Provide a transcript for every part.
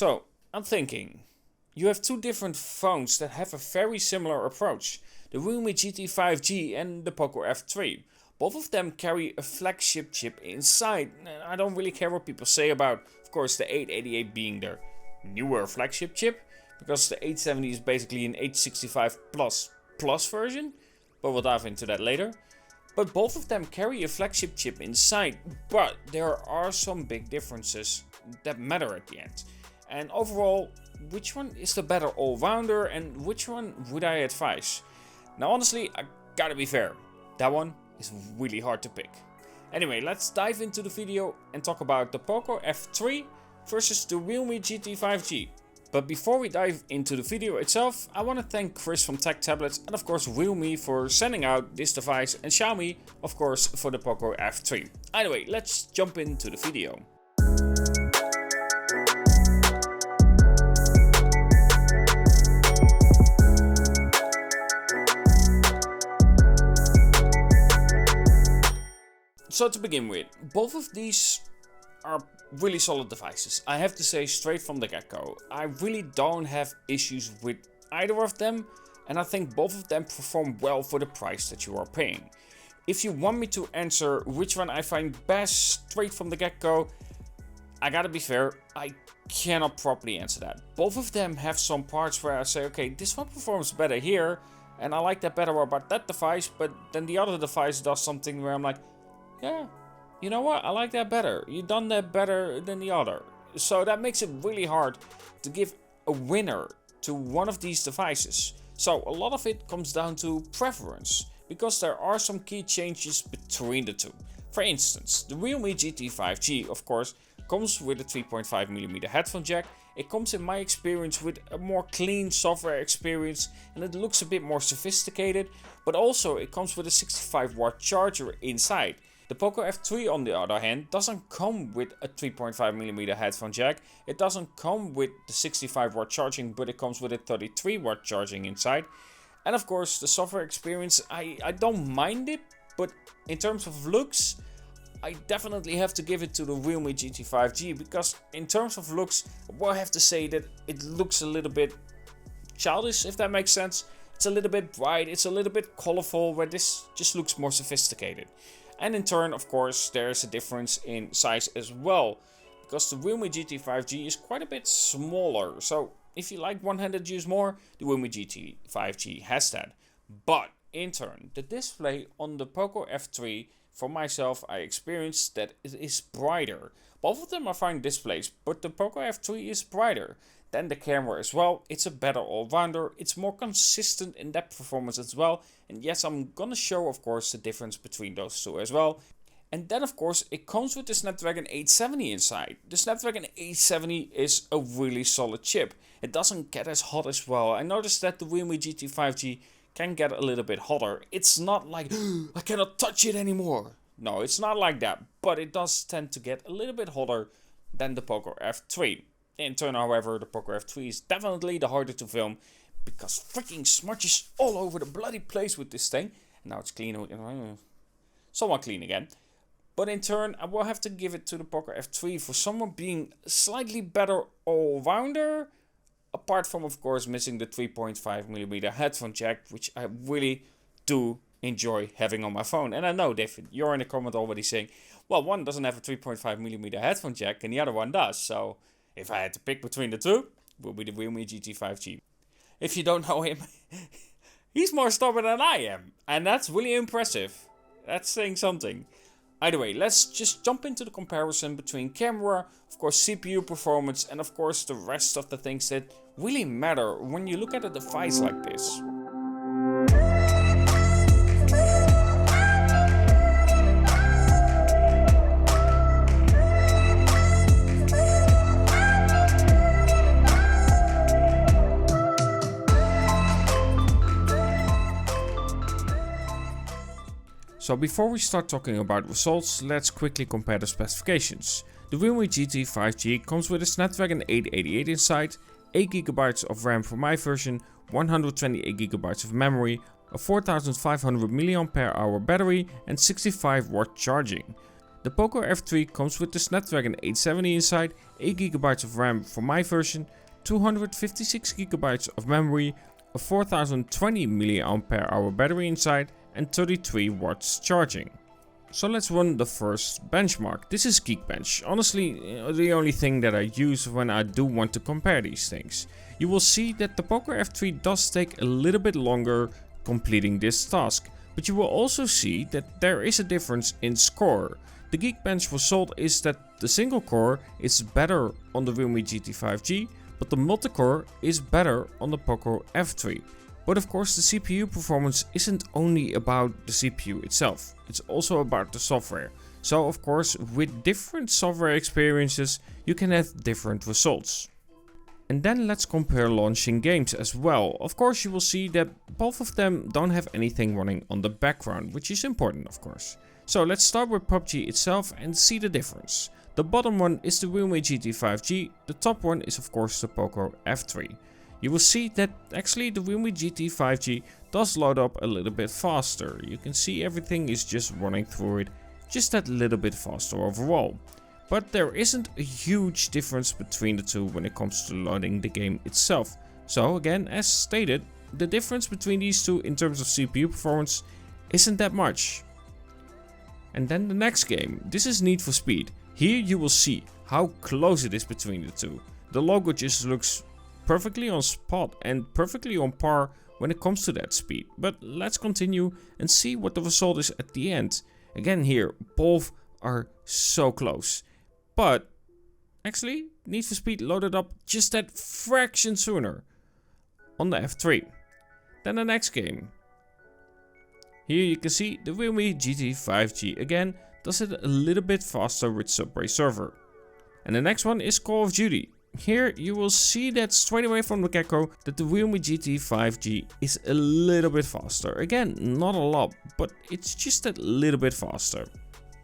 So, I'm thinking, you have two different phones that have a very similar approach. The Realme GT 5G and the Poco F3. Both of them carry a flagship chip inside. I don't really care what people say about, of course, the 888 being their newer flagship chip, because the 870 is basically an 865 plus version, but we'll dive into that later. But both of them carry a flagship chip inside, but there are some big differences that matter at the end. And overall, which one is the better all-rounder and which one would I advise? Now honestly, I gotta be fair, that one is really hard to pick. Anyway, let's dive into the video and talk about the Poco F3 versus the Realme GT 5G. But before we dive into the video itself, I want to thank Chris from Tech Tablets and of course Realme for sending out this device, and Xiaomi of course for the Poco F3. Anyway, let's jump into the video. So to begin with, both of these are really solid devices. I have to say straight from the get-go, I really don't have issues with either of them, and I think both of them perform well for the price that you are paying. If you want me to answer which one I find best straight from the get-go, I gotta be fair, I cannot properly answer that. Both of them have some parts where I say, okay, this one performs better here, and I like that better about that device, but then the other device does something where I'm like, yeah, you know what, I like that better. You've done that better than the other. So that makes it really hard to give a winner to one of these devices. So a lot of it comes down to preference, because there are some key changes between the two. For instance, the Realme GT 5G of course comes with a 3.5mm headphone jack. It comes in my experience with a more clean software experience and it looks a bit more sophisticated, but also it comes with a 65-watt charger inside. The Poco F3 on the other hand doesn't come with a 3.5mm headphone jack, it doesn't come with the 65-watt charging, but it comes with a 33-watt charging inside. And of course the software experience, I don't mind it, but in terms of looks, I definitely have to give it to the Realme GT 5G, because in terms of looks, I will have to say that it looks a little bit childish, if that makes sense. It's a little bit bright, it's a little bit colorful, where this just looks more sophisticated. And in turn, of course, there is a difference in size as well, because the Realme GT 5G is quite a bit smaller. So if you like one-handed use more, the Realme GT 5G has that. But in turn, the display on the Poco F3, for myself, I experienced that it is brighter. Both of them are fine displays, but the Poco F3 is brighter. Then the camera as well, it's a better all-rounder, it's more consistent in depth performance as well. And yes, I'm gonna show of course the difference between those two as well. And then of course it comes with the Snapdragon 870 inside. The Snapdragon 870 is a really solid chip. It doesn't get as hot as well. I noticed that the Realme GT 5G can get a little bit hotter. It's not like, I cannot touch it anymore. No, it's not like that, but it does tend to get a little bit hotter than the Poco F3. In turn, however, the Poco F3 is definitely the harder to film, because freaking smudges all over the bloody place with this thing. And now it's clean, somewhat clean again. But in turn, I will have to give it to the Poco F3 for someone being slightly better all-rounder. Apart from, of course, missing the 3.5mm headphone jack, which I really do enjoy having on my phone. And I know, David, you're in the comment already saying, well, one doesn't have a 3.5mm headphone jack and the other one does. So if I had to pick between the two, it will be the Realme GT 5G. If you don't know him, he's more stubborn than I am. And that's really impressive. That's saying something. Either way, let's just jump into the comparison between camera, of course CPU performance, and of course the rest of the things that really matter when you look at a device like this. So before we start talking about results, let's quickly compare the specifications. The Realme GT 5G comes with a Snapdragon 888 inside, 8GB of RAM for my version, 128GB of memory, a 4500 mAh battery and 65 watt charging. The Poco F3 comes with the Snapdragon 870 inside, 8GB of RAM for my version, 256GB of memory, a 4020 mAh battery inside and 33 watts charging. So let's run the first benchmark. This is Geekbench. Honestly, the only thing that I use when I do want to compare these things. You will see that the Poco F3 does take a little bit longer completing this task, but you will also see that there is a difference in score. The Geekbench result is that the single core is better on the Realme GT 5G, but the multi-core is better on the Poco F3. But of course the CPU performance isn't only about the CPU itself, it's also about the software. So of course with different software experiences you can have different results. And then let's compare launching games as well. Of course you will see that both of them don't have anything running on the background, which is important of course. So let's start with PUBG itself and see the difference. The bottom one is the Realme GT 5G, the top one is of course the Poco F3. You will see that actually the Realme GT 5G does load up a little bit faster. You can see everything is just running through it just that little bit faster overall. But there isn't a huge difference between the two when it comes to loading the game itself. So again, as stated, the difference between these two in terms of CPU performance isn't that much. And then the next game, this is Need for Speed. Here you will see how close it is between the two. The logo just looks perfectly on spot and perfectly on par when it comes to that speed. But let's continue and see what the result is at the end. Again here, both are so close. But actually, Need for Speed loaded up just that fraction sooner on the F3. Then the next game. Here you can see the Realme GT 5G again does it a little bit faster with Subway Surfer. And the next one is Call of Duty. Here you will see that straight away from the get-go that the Realme GT 5G is a little bit faster. Again, not a lot, but it's just a little bit faster.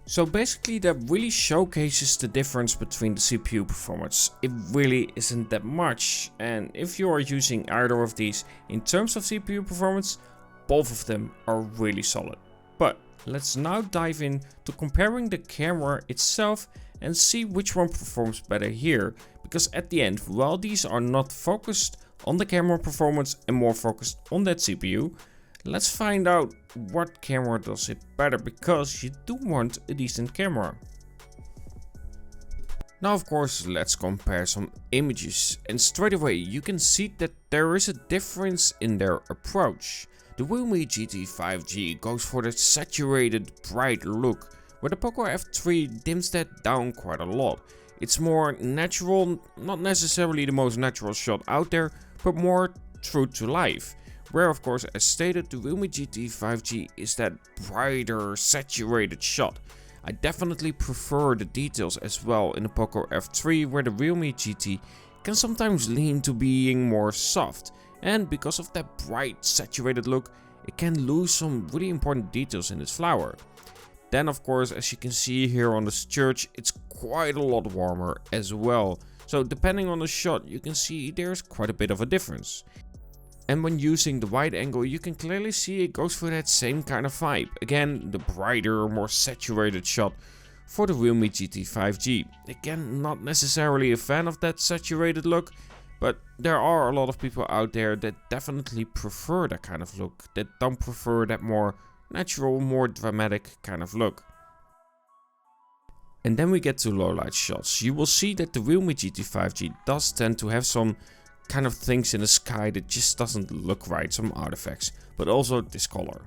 So basically that really showcases the difference between the CPU performance. It really isn't that much, and if you are using either of these in terms of CPU performance, both of them are really solid. But let's now dive in to comparing the camera itself and see which one performs better here. Because at the end, while these are not focused on the camera performance and more focused on that CPU, let's find out what camera does it better, because you do want a decent camera. Now of course let's compare some images, and straight away you can see that there is a difference in their approach. The Realme GT 5G goes for that saturated bright look, where the Poco F3 dims that down quite a lot. It's more natural, not necessarily the most natural shot out there, but more true to life. Where of course, as stated, the Realme GT 5G is that brighter, saturated shot. I definitely prefer the details as well in the Poco F3, where the Realme GT can sometimes lean to being more soft. And because of that bright, saturated look, it can lose some really important details in its flower. Then of course, as you can see here on this church, it's quite a lot warmer as well. So depending on the shot, you can see there's quite a bit of a difference. And when using the wide angle, you can clearly see it goes for that same kind of vibe. Again, the brighter, more saturated shot for the Realme GT 5G. Again, not necessarily a fan of that saturated look, but there are a lot of people out there that definitely prefer that kind of look, that don't prefer that more natural, more dramatic kind of look. And then we get to low light shots. You will see that the Realme GT 5G does tend to have some kind of things in the sky that just doesn't look right, some artifacts, but also this color.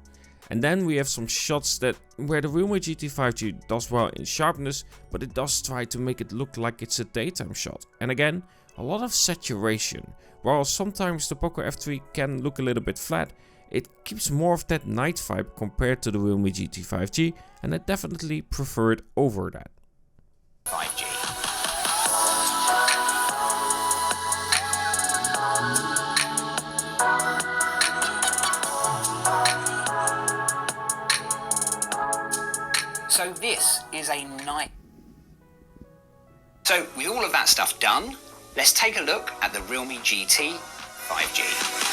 And then we have some shots that where the Realme GT 5G does well in sharpness, but it does try to make it look like it's a daytime shot. And again, a lot of saturation. While sometimes the Poco F3 can look a little bit flat, it keeps more of that night vibe compared to the Realme GT 5G, and I definitely prefer it over that. 5G. So this is a night. So with all of that stuff done, let's take a look at the Realme GT 5G.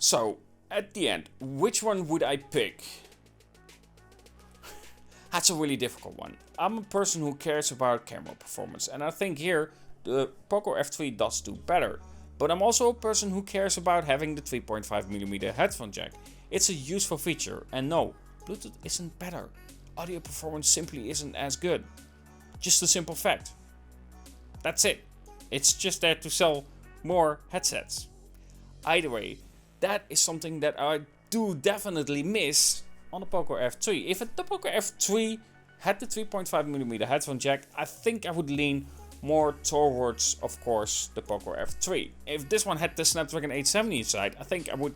So, at the end, which one would I pick? That's a really difficult one. I'm a person who cares about camera performance, and I think here the Poco F3 does do better. But I'm also a person who cares about having the 3.5mm headphone jack. It's a useful feature, and no, Bluetooth isn't better. Audio performance simply isn't as good. Just a simple fact. That's it. It's just there to sell more headsets. Either way, that is something that I do definitely miss on the Poco F3. If the Poco F3 had the 3.5mm headphone jack, I think I would lean more towards, of course, the Poco F3. If this one had the Snapdragon 870 inside, I think I would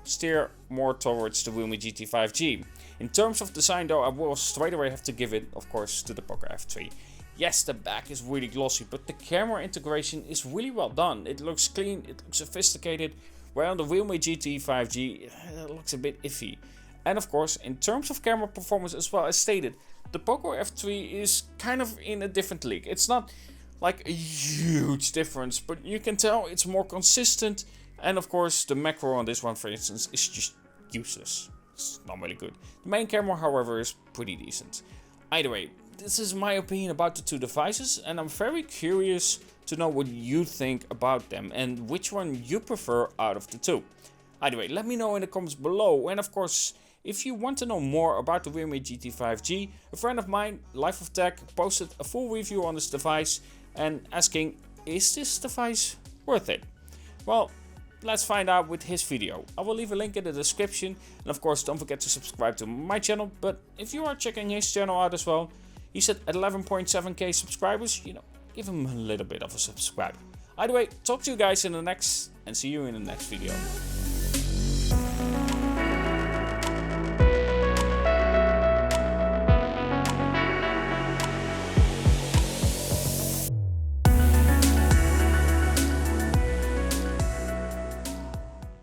steer more towards the Realme GT 5G. In terms of design though, I will straight away have to give it, of course, to the Poco F3. Yes, the back is really glossy, but the camera integration is really well done. It looks clean, it looks sophisticated, where on the Realme GT 5G it looks a bit iffy. And of course, in terms of camera performance as well as stated, the Poco F3 is kind of in a different league. It's not like a huge difference, but you can tell it's more consistent. And of course, the macro on this one, for instance, is just useless. It's not really good. The main camera, however, is pretty decent. Either way, this is my opinion about the two devices, and I'm very curious to know what you think about them and which one you prefer out of the two. Either way, let me know in the comments below, and of course, if you want to know more about the Realme GT 5G, a friend of mine, Life of Tech, posted a full review on this device and asking, is this device worth it? Well, let's find out with his video. I will leave a link in the description, and of course don't forget to subscribe to my channel, but if you are checking his channel out as well, he said at 11.7k subscribers, you know, give him a little bit of a subscribe. Either way, talk to you guys in the next, and see you in the next video.